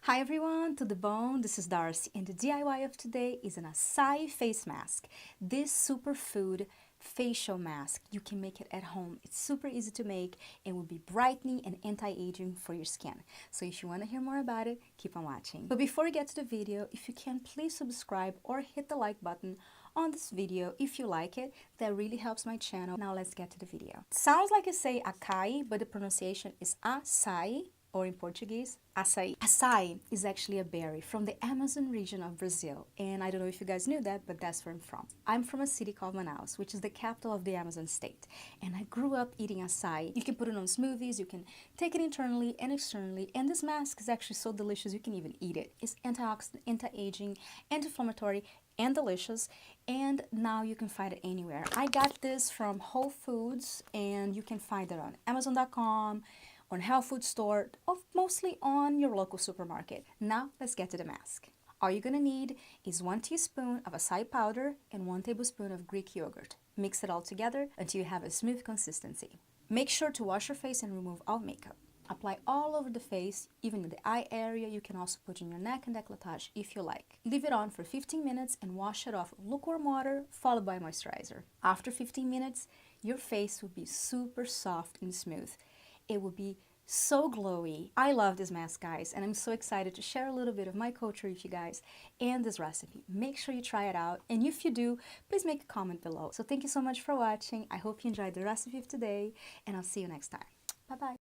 Hi everyone, to the bone, this is Darcy, and the DIY of today is an acai face mask. This superfood facial mask, you can make it at home. It's super easy to make and will be brightening and anti-aging for your skin. So if you want to hear more about it, keep on watching. But before we get to the video, if you can, please subscribe or hit the like button on this video if you like it. That really helps my channel. Now let's get to the video. It sounds like I say acai, but the pronunciation is acai, or in Portuguese, acai. Acai is actually a berry from the Amazon region of Brazil, and I don't know if you guys knew that, but that's where I'm from. I'm from a city called Manaus, which is the capital of the Amazon state, and I grew up eating acai. You can put it on smoothies, you can take it internally and externally, and this mask is actually so delicious you can even eat it. It's antioxidant, anti-aging, anti-inflammatory, and delicious, and now you can find it anywhere. I got this from Whole Foods, and you can find it on Amazon.com, on health food store, or mostly on your local supermarket. Now let's get to the mask. All you're gonna need is 1 teaspoon of acai powder and 1 tablespoon of Greek yogurt. Mix it all together until you have a smooth consistency. Make sure to wash your face and remove all makeup. Apply all over the face, even in the eye area. You can also put in your neck and décolletage if you like. Leave it on for 15 minutes and wash it off with lukewarm water followed by moisturizer. After 15 minutes, your face will be super soft and smooth. It will be so glowy. I love this mask, guys, and I'm so excited to share a little bit of my culture with you guys and this recipe. Make sure you try it out, and if you do, please make a comment below. So thank you so much for watching. I hope you enjoyed the recipe of today, and I'll see you next time. Bye-bye.